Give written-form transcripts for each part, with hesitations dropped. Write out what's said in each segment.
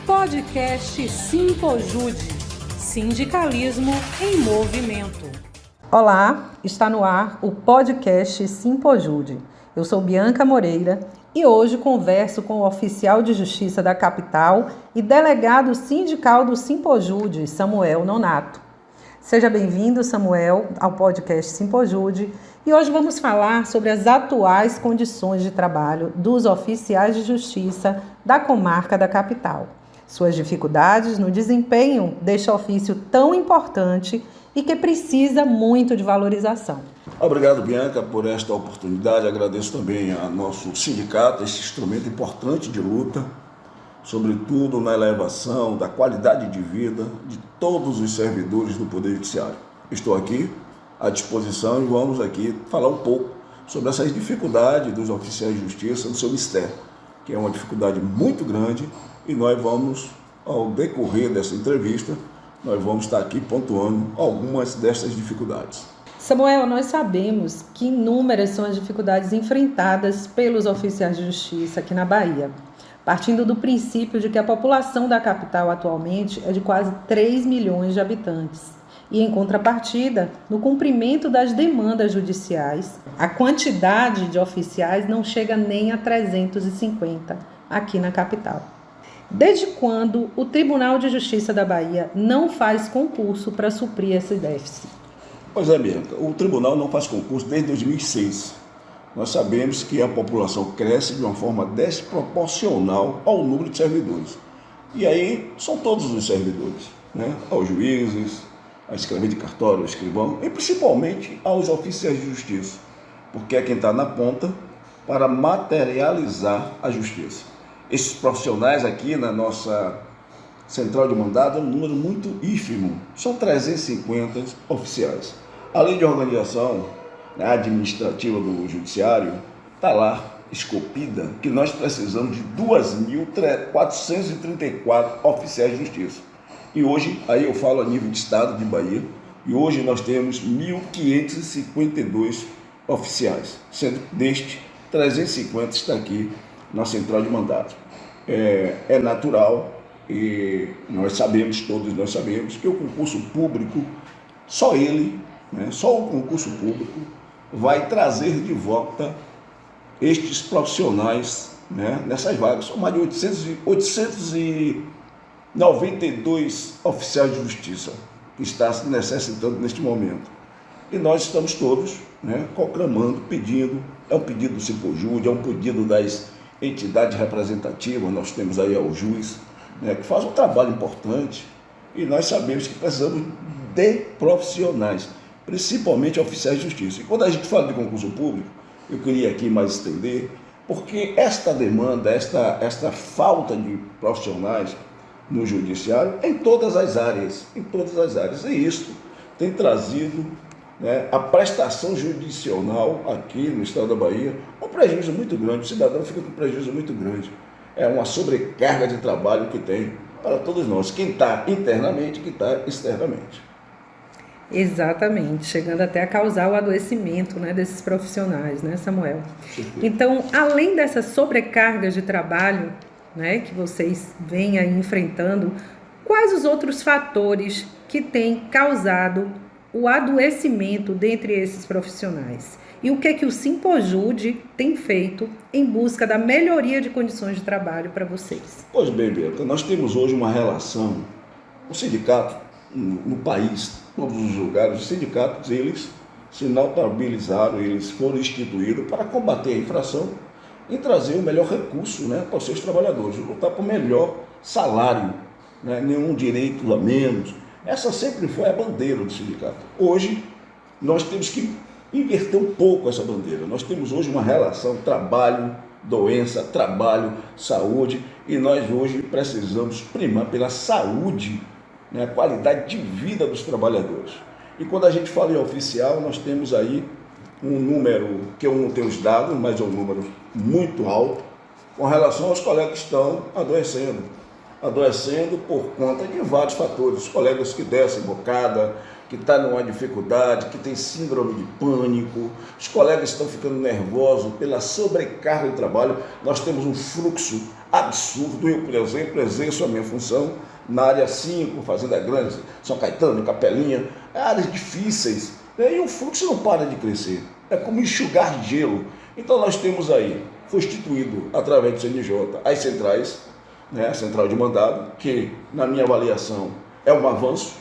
Podcast Simpojude, Sindicalismo em Movimento. Olá, está no ar o podcast Simpojude. Eu sou Bianca Moreira e hoje converso com o oficial de justiça da capital e delegado sindical do Simpojude, Samuel Nonato. Seja bem-vindo, Samuel, ao podcast Simpojude. E hoje vamos falar sobre as atuais condições de trabalho dos oficiais de justiça da comarca da capital, suas dificuldades no desempenho deste ofício tão importante e que precisa muito de valorização. Obrigado, Bianca, por esta oportunidade. Agradeço também ao nosso sindicato, esse instrumento importante de luta, sobretudo na elevação da qualidade de vida de todos os servidores do Poder Judiciário. Estou aqui à disposição e vamos aqui falar um pouco sobre essas dificuldades dos oficiais de justiça no seu mistério, que é uma dificuldade muito grande, e nós vamos, ao decorrer dessa entrevista, nós vamos estar aqui pontuando algumas dessas dificuldades. Samuel, nós sabemos que inúmeras são as dificuldades enfrentadas pelos oficiais de justiça aqui na Bahia, partindo do princípio de que a população da capital atualmente é de quase 3 milhões de habitantes. E, em contrapartida, no cumprimento das demandas judiciais, a quantidade de oficiais não chega nem a 350 aqui na capital. Desde quando o Tribunal de Justiça da Bahia não faz concurso para suprir esse déficit? Pois é, Bianca, o tribunal não faz concurso desde 2006. Nós sabemos que a população cresce de uma forma desproporcional ao número de servidores. E aí são todos os servidores, né? Aos juízes, a escrevia de cartório, ao escrivão, e principalmente aos oficiais de justiça, porque é quem está na ponta para materializar a justiça. Esses profissionais aqui na nossa central de mandado é um número muito ínfimo, são 350 oficiais. Além de organização administrativa do judiciário, está lá esculpida que nós precisamos de 2.434 oficiais de justiça. E hoje, aí eu falo a nível de estado de Bahia, e hoje nós temos 1.552 oficiais, sendo que deste 350 está aqui na central de mandato. É natural, e todos nós sabemos, que o concurso público, só ele, só o concurso público vai trazer de volta estes profissionais, nessas vagas. São mais de 892 oficiais de justiça que está se necessitando neste momento. E nós estamos todos conclamando, pedindo, é um pedido do Simpojude, é um pedido das entidades representativas. Nós temos aí o juiz, que faz um trabalho importante, e nós sabemos que precisamos de profissionais, principalmente oficiais de justiça. E quando a gente fala de concurso público, eu queria aqui mais estender, porque esta demanda, esta falta de profissionais no judiciário em todas as áreas, e isso tem trazido a prestação judicial aqui no estado da Bahia um prejuízo muito grande. O cidadão fica com um prejuízo muito grande. É uma sobrecarga de trabalho que tem para todos nós, quem está internamente e quem está externamente. Exatamente, chegando até a causar o adoecimento desses profissionais, Samuel? Então, além dessas sobrecargas de trabalho que vocês vêm aí enfrentando, quais os outros fatores que têm causado o adoecimento dentre esses profissionais? E o que o Simpojude tem feito em busca da melhoria de condições de trabalho para vocês? Pois bem, Beto, nós temos hoje uma relação, o sindicato no país, todos os lugares, os sindicatos, eles se notabilizaram, eles foram instituídos para combater a infração e trazer o melhor recurso para os seus trabalhadores, lutar por melhor salário, nenhum direito a menos. Essa sempre foi a bandeira do sindicato. Hoje, nós temos que inverter um pouco essa bandeira. Nós temos hoje uma relação trabalho-doença, trabalho-saúde, e nós hoje precisamos primar pela saúde, a qualidade de vida dos trabalhadores. E quando a gente fala em oficial, nós temos aí um número, que eu não tenho os dados, mas é um número muito alto, com relação aos colegas que estão adoecendo por conta de vários fatores. Os colegas que descem bocada, que está numa dificuldade, que tem síndrome de pânico, os colegas estão ficando nervosos pela sobrecarga de trabalho. Nós temos um fluxo absurdo. Eu, por exemplo, exerço a minha função na área 5, Fazenda Grande, São Caetano, Capelinha, áreas difíceis, né? E o fluxo não para de crescer, é como enxugar gelo. Então nós temos aí, foi instituído através do CNJ, as centrais, né? A central de mandado, que na minha avaliação é um avanço,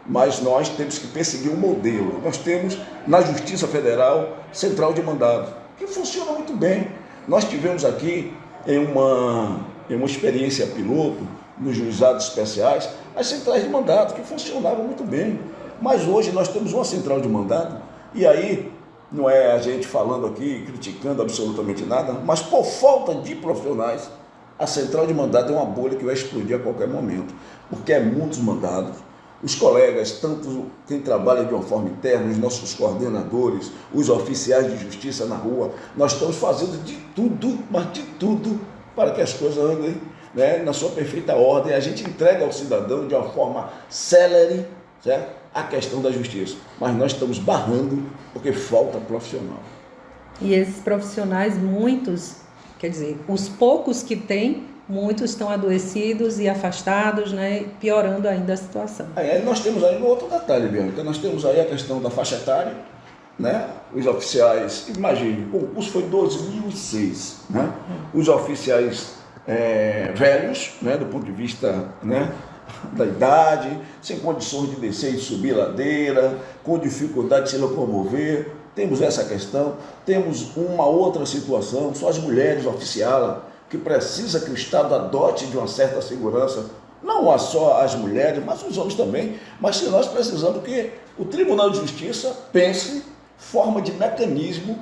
mas nós temos que perseguir um modelo. Nós temos na Justiça Federal central de mandado, que funciona muito bem. Nós tivemos aqui em uma experiência piloto nos juizados especiais, as centrais de mandado, que funcionavam muito bem. Mas hoje nós temos uma central de mandado, e aí não é a gente falando aqui, criticando absolutamente nada, mas por falta de profissionais, a central de mandado é uma bolha que vai explodir a qualquer momento, porque é muitos mandados. Os colegas, tanto quem trabalha de uma forma interna, os nossos coordenadores, os oficiais de justiça na rua, nós estamos fazendo de tudo, mas de tudo, para que as coisas andem, né, na sua perfeita ordem. A gente entrega ao cidadão de uma forma célere, certo, a questão da justiça. Mas nós estamos barrando porque falta profissional. E esses profissionais, muitos, quer dizer, os poucos que tem, muitos estão adoecidos e afastados, né, piorando ainda a situação. Aí nós temos aí um outro detalhe, Bianca. Nós temos aí a questão da faixa etária, né? Os oficiais, imagine, o concurso foi em 2006, né? Os oficiais velhos, né, do ponto de vista, né, da idade, sem condições de descer e subir ladeira, com dificuldade de se locomover. Temos essa questão. Temos uma outra situação, são as mulheres oficiais, que precisa que o Estado adote de uma certa segurança, não só as mulheres, mas os homens também, mas que nós precisamos que o Tribunal de Justiça pense forma de mecanismo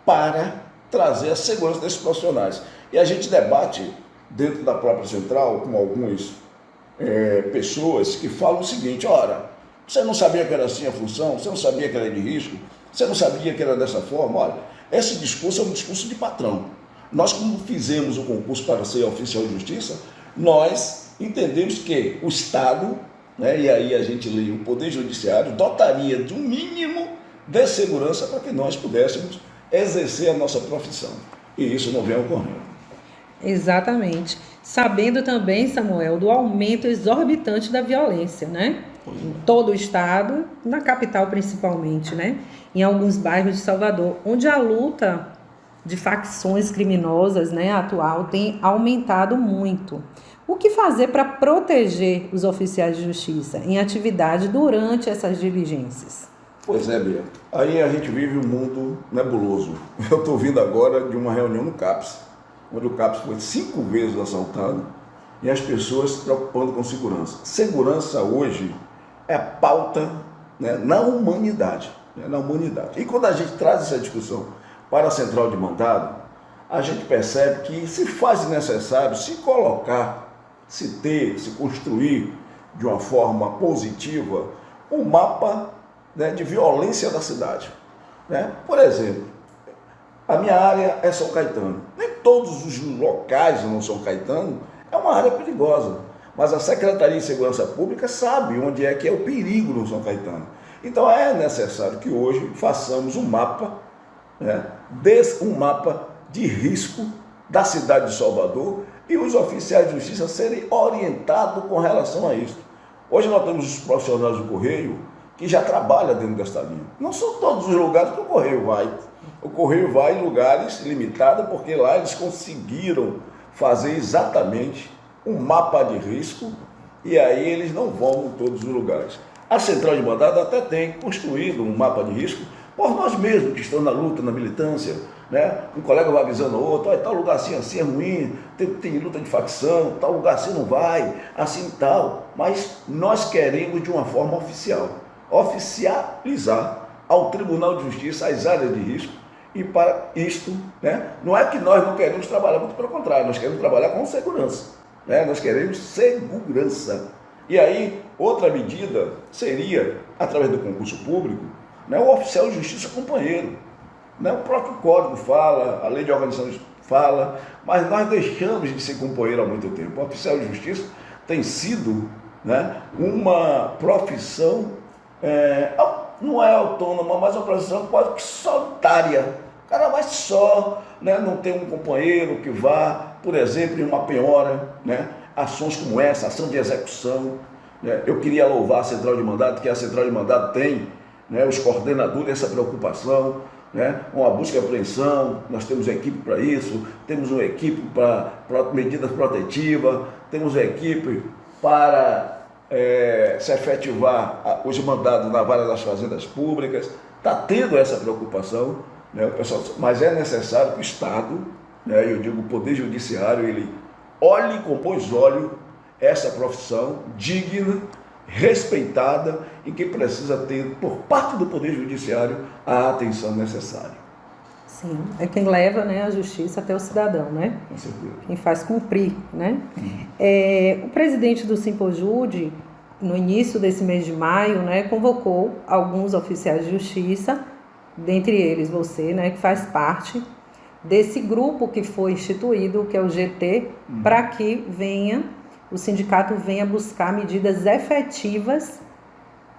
para trazer a segurança desses profissionais. E a gente debate dentro da própria central com algumas pessoas que falam o seguinte: ora, você não sabia que era assim a função, você não sabia que era de risco, você não sabia que era dessa forma. Olha, esse discurso é um discurso de patrão. Nós, como fizemos o concurso para ser oficial de justiça, nós entendemos que o Estado, né, e aí a gente lê o Poder Judiciário, dotaria de um mínimo de segurança para que nós pudéssemos exercer a nossa profissão. E isso não vem ocorrendo. Exatamente. Sabendo também, Samuel, do aumento exorbitante da violência, né? Em todo o estado, na capital principalmente, né? Em alguns bairros de Salvador, onde a luta de facções criminosas, né, atual, tem aumentado muito. O que fazer para proteger os oficiais de justiça em atividade durante essas diligências? Pois é, Bia. Aí a gente vive um mundo nebuloso. Eu estou vindo agora de uma reunião no CAPS, onde o CAPS foi 5 vezes assaltado e as pessoas se preocupando com segurança. Segurança hoje é pauta, né, na humanidade, né, na humanidade. E quando a gente traz essa discussão para a central de mandado, a gente percebe que se faz necessário se colocar, se construir de uma forma positiva um mapa, né, de violência da cidade, né? Por exemplo, a minha área é São Caetano. Nem todos os locais no São Caetano é uma área perigosa, mas a Secretaria de Segurança Pública sabe onde é que é o perigo no São Caetano. Então é necessário que hoje façamos um mapa, né, um mapa de risco da cidade de Salvador e os oficiais de justiça serem orientados com relação a isso. Hoje nós temos os profissionais do Correio que já trabalham dentro desta linha. Não são todos os lugares que o Correio vai. O Correio vai em lugares limitados porque lá eles conseguiram fazer exatamente um mapa de risco e aí eles não vão em todos os lugares. A central de mandado até tem construído um mapa de risco por nós mesmos que estamos na luta, na militância, né? Um colega vai avisando o outro: olha, tal lugar assim é ruim, tem luta de facção, tal lugar assim não vai, assim tal. Mas nós queremos de uma forma oficial, oficializar ao Tribunal de Justiça as áreas de risco. E para isto, né, não é que nós não queremos trabalhar, muito pelo contrário, nós queremos trabalhar com segurança, né? Nós queremos segurança. E aí, outra medida seria, através do concurso público, né, o oficial de justiça companheiro. Né? O próprio código fala, a lei de organização fala, mas nós deixamos de ser companheiro há muito tempo. O oficial de justiça tem sido né? Uma profissão não é autônoma, mas uma profissão quase que solitária. O cara vai só, né? Não tem um companheiro que vá, por exemplo, em uma penhora, né? Ações como essa, ação de execução, né? Eu queria louvar a Central de Mandato, que a Central de Mandato tem, né, os coordenadores essa preocupação, né, uma busca e apreensão. Nós temos equipe para isso, temos uma equipe para medidas protetivas, temos uma equipe para se efetivar os mandados na vara das fazendas públicas. Está tendo essa preocupação, né, pessoal, mas é necessário que o Estado, né, eu digo o Poder Judiciário, ele olhe com bons olhos essa profissão digna, respeitada e que precisa ter, por parte do Poder Judiciário, a atenção necessária. Sim, é quem leva, né, a justiça até o cidadão, né? Com certeza. Quem faz cumprir, né? O presidente do Simpojude, no início desse mês de maio, né, convocou alguns oficiais de justiça, dentre eles você, né, que faz parte desse grupo que foi instituído, que é o GT, para que o sindicato venha buscar medidas efetivas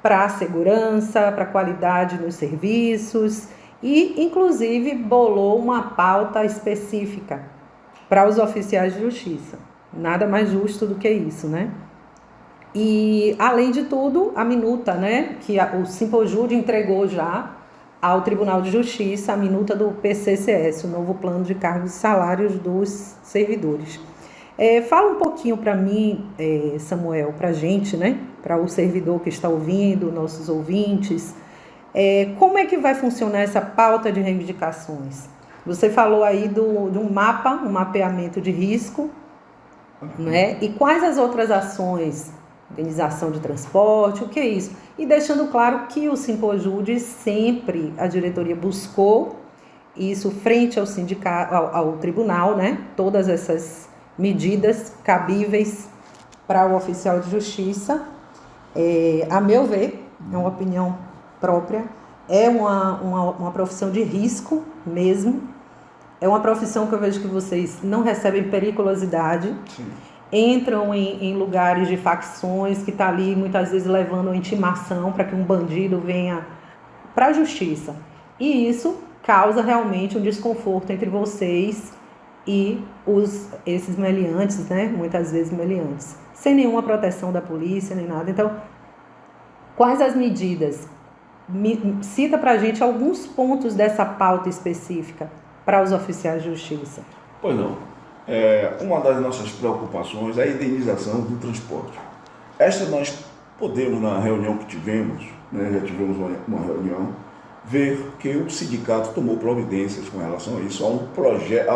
para a segurança, para a qualidade nos serviços e, inclusive, bolou uma pauta específica para os oficiais de justiça. Nada mais justo do que isso, né? E, além de tudo, a minuta, né, que o Simpojude entregou já ao Tribunal de Justiça, a minuta do PCCS, o novo plano de cargos e salários dos servidores. Fala um pouquinho para mim, Samuel, para a gente, né? Para o servidor que está ouvindo, nossos ouvintes, como é que vai funcionar essa pauta de reivindicações? Você falou aí de um mapa, um mapeamento de risco, né? E quais as outras ações? Organização de transporte, o que é isso? E deixando claro que o Simpojude sempre, a diretoria buscou isso frente ao sindicato, ao tribunal, né? Todas essas medidas cabíveis para o oficial de justiça. A meu ver, é uma opinião própria, é uma profissão de risco mesmo. É uma profissão que eu vejo que vocês não recebem periculosidade. Sim. Entram em lugares de facções que está ali muitas vezes levando uma intimação para que um bandido venha para a justiça. E isso causa realmente um desconforto entre vocês e esses meliantes, né? Muitas vezes meliantes, sem nenhuma proteção da polícia nem nada. Então, quais as medidas? Cita para a gente alguns pontos dessa pauta específica para os oficiais de justiça. Pois não. Uma das nossas preocupações é a indenização do transporte. Esta nós podemos, na reunião que tivemos, né, já tivemos uma reunião, ver que o sindicato tomou providências com relação a isso, há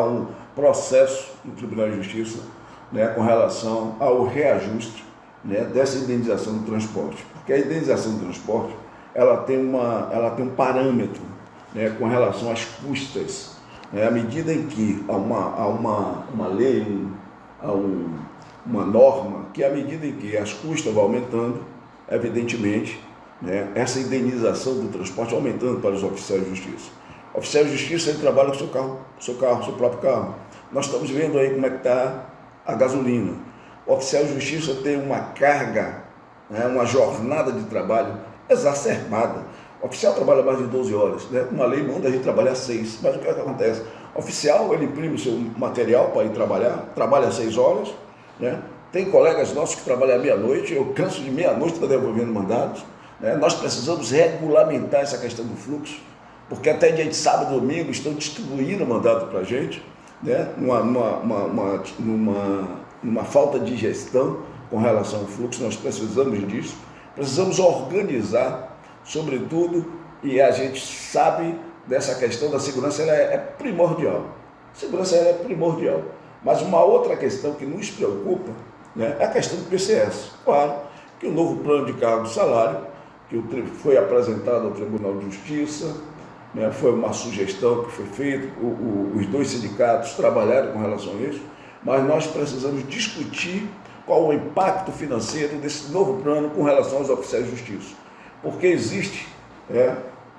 um processo no Tribunal de Justiça, né, com relação ao reajuste, né, dessa indenização do transporte. Porque a indenização do transporte ela tem um parâmetro, né, com relação às custas. À medida em que há uma lei, uma norma, que à medida em que as custas vão aumentando, evidentemente, né, essa indenização do transporte aumentando para os oficiais de justiça. O oficial de justiça ele trabalha com seu próprio carro. Nós estamos vendo aí como é que está a gasolina. O oficial de justiça tem uma carga, né, uma jornada de trabalho exacerbada. O oficial trabalha mais de 12 horas, né? Uma lei manda a gente trabalhar 6, mas o que é que acontece? O oficial, ele imprime o seu material para ir trabalhar, trabalha 6 horas, né? Tem colegas nossos que trabalham à meia-noite, eu canso de meia-noite para devolvendo mandados, né? Nós precisamos regulamentar essa questão do fluxo, porque até dia de sábado e domingo estão distribuindo mandado para a gente, né? Numa falta de gestão com relação ao fluxo. Nós precisamos disso, precisamos organizar, sobretudo, e a gente sabe dessa questão da segurança, ela é primordial. A segurança ela é primordial. Mas uma outra questão que nos preocupa, né, é a questão do PCS. Claro que o novo plano de cargo e salário, que foi apresentado ao Tribunal de Justiça, né, foi uma sugestão que foi feita, os dois sindicatos trabalharam com relação a isso, mas nós precisamos discutir qual o impacto financeiro desse novo plano com relação aos oficiais de justiça. Porque existe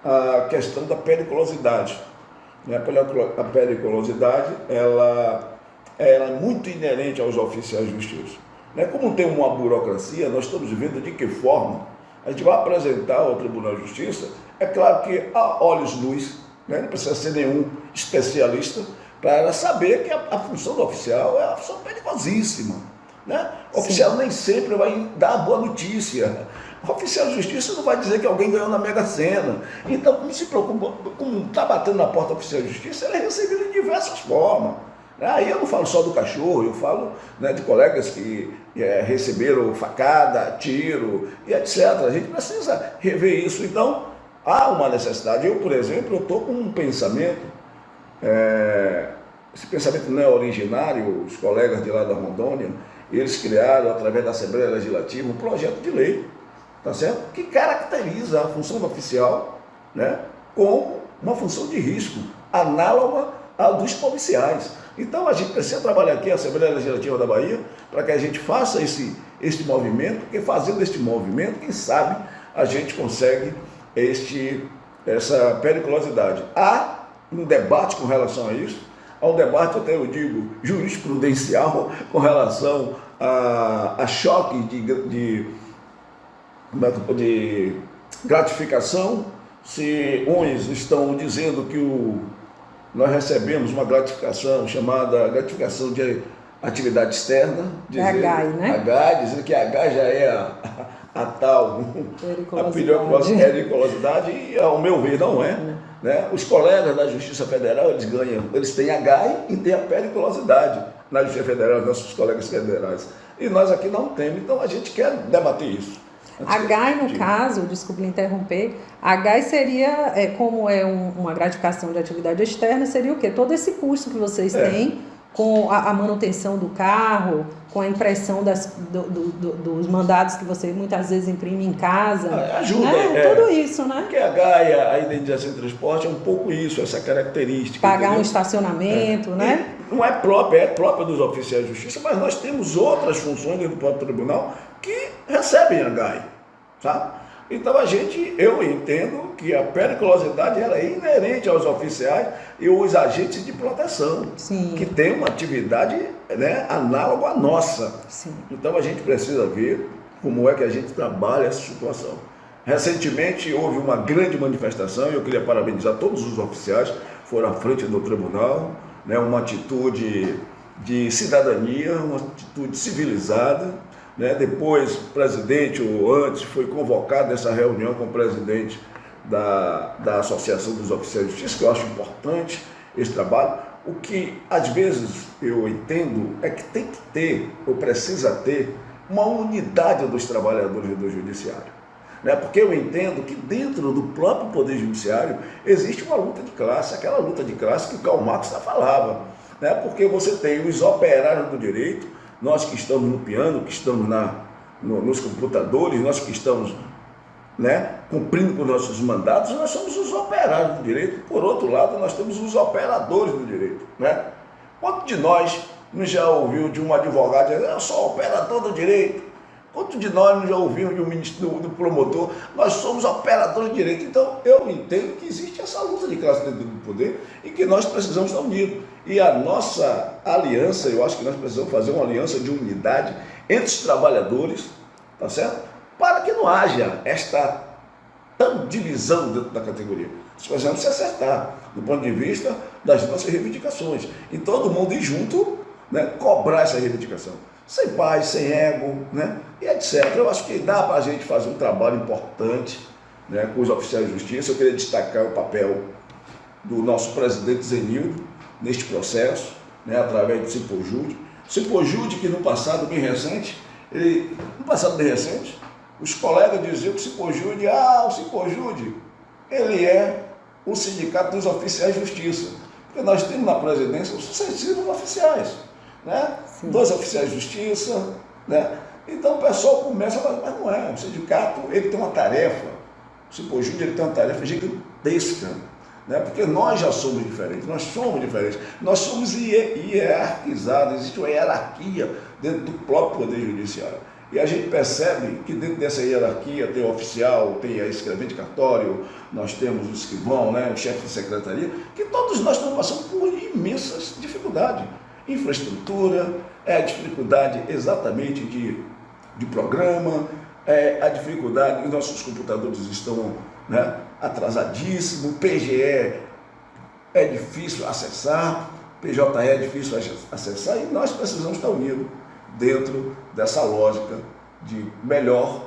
a questão da periculosidade. Né? A periculosidade ela é muito inerente aos oficiais de justiça. Né? Como tem uma burocracia, nós estamos vendo de que forma a gente vai apresentar ao Tribunal de Justiça. É claro que há olhos nus, né? Não precisa ser nenhum especialista para saber que a função do oficial é uma função perigosíssima. Né? O oficial nem sempre vai dar a boa notícia. O oficial de justiça não vai dizer que alguém ganhou na Mega Sena. Então, não se preocupa, como está batendo na porta do oficial de justiça, ele é recebido de diversas formas. Aí eu não falo só do cachorro, eu falo, né, de colegas que receberam facada, tiro e etc. A gente precisa rever isso. Então, há uma necessidade. Eu, por exemplo, estou com um pensamento, esse pensamento não é originário, os colegas de lá da Rondônia, eles criaram, através da Assembleia Legislativa, um projeto de lei, tá certo? Que caracteriza a função do oficial, né, como uma função de risco, análoga à dos policiais. Então a gente precisa trabalhar aqui, a Assembleia Legislativa da Bahia, para que a gente faça este movimento, porque fazendo este movimento, quem sabe a gente consegue essa periculosidade. Há um debate com relação a isso, há um debate, até eu digo, jurisprudencial com relação a choque de gratificação, se uns estão dizendo que nós recebemos uma gratificação chamada gratificação de atividade externa, a GAI, né? Dizendo que a GAI já é a tal periculosidade, e ao meu ver não é. Né? Os colegas da Justiça Federal, eles têm a GAI e têm a periculosidade na Justiça Federal, nossos colegas federais. E nós aqui não temos, então a gente quer debater isso. A GAI, no caso, desculpe me interromper, a GAI seria, como é uma gratificação de atividade externa, seria o quê? Todo esse custo que vocês têm com a manutenção do carro, com a impressão dos mandados que você muitas vezes imprime em casa. Ajuda. Né? Tudo isso, né? Porque a GAI, a indenização de transporte, é um pouco isso, essa característica. Pagar um estacionamento, né? E não é própria dos oficiais de justiça, mas nós temos outras funções dentro do próprio tribunal que recebem a GAI, tá? Então eu entendo que a periculosidade ela é inerente aos oficiais e aos agentes de proteção, Sim. que tem uma atividade, né, análoga à nossa. Sim. Então a gente precisa ver como é que a gente trabalha essa situação. Recentemente houve uma grande manifestação e eu queria parabenizar todos os oficiais que foram à frente do tribunal, né, uma atitude de cidadania, uma atitude civilizada. Né? Depois, o presidente, ou antes, foi convocado nessa reunião com o presidente da Associação dos Oficiais de Justiça, que eu acho importante esse trabalho. O que, às vezes, eu entendo é que tem que ter, ou precisa ter, uma unidade dos trabalhadores do judiciário. Né? Porque eu entendo que dentro do próprio Poder Judiciário existe uma luta de classe, aquela luta de classe que o Karl Marx falava. Né? Porque você tem os operários do direito, nós que estamos no piano, que estamos nos computadores, nós que estamos, né, cumprindo com nossos mandatos, nós somos os operários do direito. Por outro lado, nós temos os operadores do direito. Né? Quanto de nós não já ouviu de um advogado dizer, eu sou operador do direito? Quanto de nós não já ouviu de um ministro, do promotor, nós somos operadores de direito? Então, eu entendo que existe essa luta de classe dentro do poder e que nós precisamos estar unidos. E a nossa aliança, eu acho que nós precisamos fazer uma aliança de unidade entre os trabalhadores, tá certo? Para que não haja esta tão divisão dentro da categoria. Nós precisamos se acertar do ponto de vista das nossas reivindicações. E todo mundo ir junto, né, cobrar essa reivindicação. Sem paz, sem ego, né, e etc. Eu acho que dá para a gente fazer um trabalho importante, né, com os oficiais de justiça. Eu queria destacar o papel do nosso presidente Zenildo neste processo, né, através do Simpojude. Simpojude que no passado bem recente, os colegas diziam que o Simpojude, ele é o sindicato dos oficiais de justiça. Porque nós temos na presidência os sucessivos oficiais, né? 2 oficiais de justiça, né? Então o pessoal começa a falar, mas não é, o sindicato ele tem uma tarefa, o Simpojude ele tem uma tarefa gigantesca, né? Porque nós já somos diferentes, nós somos hierarquizados, existe uma hierarquia dentro do próprio Poder Judiciário. E a gente percebe que dentro dessa hierarquia tem o oficial, tem a escrevente de cartório, nós temos o escrivão, né, o chefe de secretaria, que todos nós estamos passando por imensas dificuldades. infraestrutura, é a dificuldade exatamente de programa, é a dificuldade, os nossos computadores estão, né, atrasadíssimos, PGE é difícil acessar, PJE é difícil acessar, e nós precisamos estar unidos dentro dessa lógica de melhor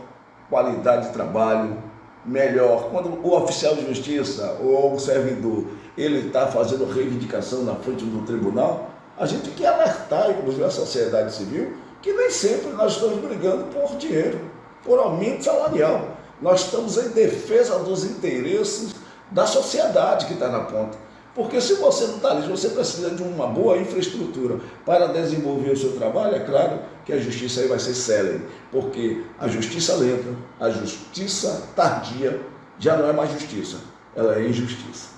qualidade de trabalho, melhor, quando o oficial de justiça ou o servidor, ele está fazendo reivindicação na frente do tribunal, a gente tem que alertar, inclusive a sociedade civil, que nem sempre nós estamos brigando por dinheiro, por aumento salarial. Nós estamos em defesa dos interesses da sociedade que está na ponta. Porque se você não está ali, se você precisa de uma boa infraestrutura para desenvolver o seu trabalho, é claro que a justiça aí vai ser célere, porque a justiça lenta, a justiça tardia, já não é mais justiça, ela é injustiça.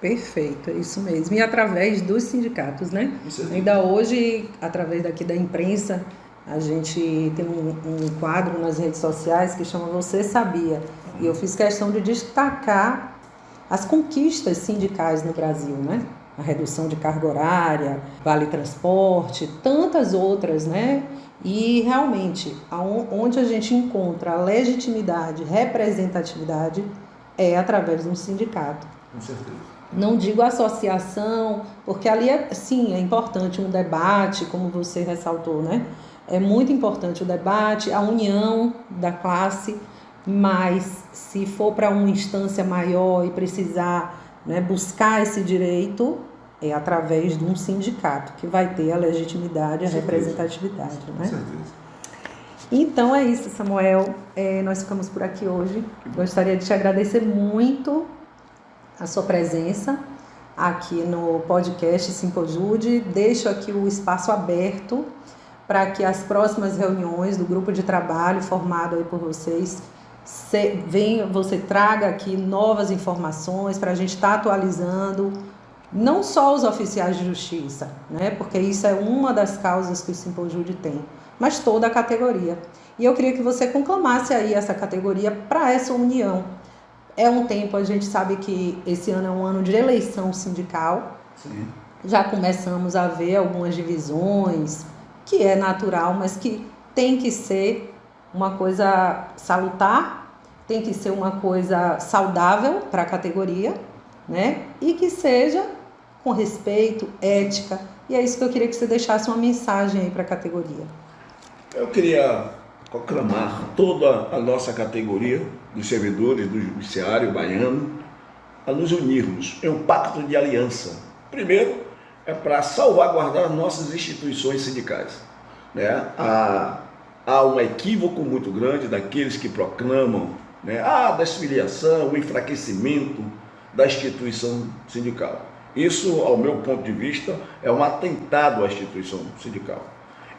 Perfeito, é isso mesmo. E através dos sindicatos, né? Ainda hoje, através daqui da imprensa, a gente tem um quadro nas redes sociais que chama Você Sabia? E eu fiz questão de destacar as conquistas sindicais no Brasil, né? A redução de carga horária, vale transporte, tantas outras, né? E realmente, onde a gente encontra a legitimidade, representatividade, é através de um sindicato. Com certeza. Não digo associação, porque ali sim, é importante um debate, como você ressaltou, né? É muito importante o debate, a união da classe, mas se for para uma instância maior e precisar, né, buscar esse direito, é através de um sindicato que vai ter a legitimidade, a representatividade. Né? Com certeza. Então é isso, Samuel. Nós ficamos por aqui hoje. Gostaria de te agradecer muito a sua presença aqui no podcast Simpojude. Deixo aqui o espaço aberto para que as próximas reuniões do grupo de trabalho formado aí por vocês, você traga aqui novas informações para a gente estar atualizando, não só os oficiais de justiça, né? Porque isso é uma das causas que o Simpojude tem, mas toda a categoria. E eu queria que você conclamasse aí essa categoria para essa união. É um tempo, a gente sabe que esse ano é um ano de eleição sindical. Sim. Já começamos a ver algumas divisões, que é natural, mas que tem que ser uma coisa salutar, tem que ser uma coisa saudável para a categoria, né? E que seja com respeito, ética. E é isso que eu queria que você deixasse uma mensagem aí para a categoria. Eu queria proclamar toda a nossa categoria dos servidores do judiciário baiano a nos unirmos em um pacto de aliança. Primeiro, é para salvaguardar nossas instituições sindicais. Né? Há um equívoco muito grande daqueles que proclamam, né, a desfiliação, o enfraquecimento da instituição sindical. Isso, ao meu ponto de vista, é um atentado à instituição sindical.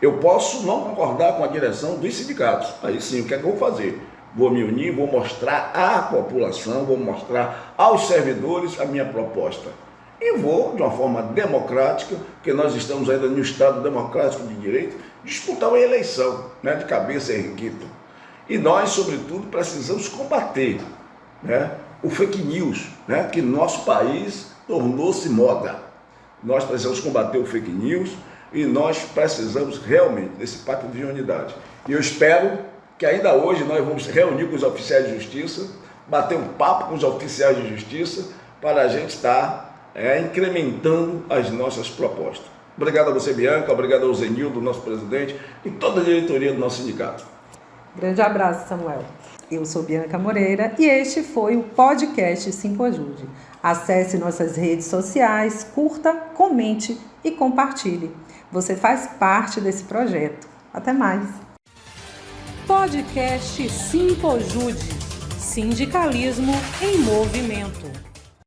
Eu posso não concordar com a direção dos sindicatos. Aí sim, o que é que eu vou fazer? Vou me unir, vou mostrar à população, vou mostrar aos servidores a minha proposta. E vou, de uma forma democrática, porque nós estamos ainda no Estado democrático de direito, disputar uma eleição, né, de cabeça erguida. E nós, sobretudo, precisamos combater, né, o fake news, né, que no nosso país tornou-se moda. Nós precisamos combater o fake news e nós precisamos realmente desse pacto de unidade. E eu espero que ainda hoje nós vamos reunir com os oficiais de justiça, bater um papo com os oficiais de justiça, para a gente estar incrementando as nossas propostas. Obrigado a você, Bianca, obrigado ao Zenildo, nosso presidente, e toda a diretoria do nosso sindicato. Grande abraço, Samuel. Eu sou Bianca Moreira e este foi o podcast Simpojude. Acesse nossas redes sociais, curta, comente e compartilhe. Você faz parte desse projeto. Até mais. Podcast Simpojude. Sindicalismo em movimento.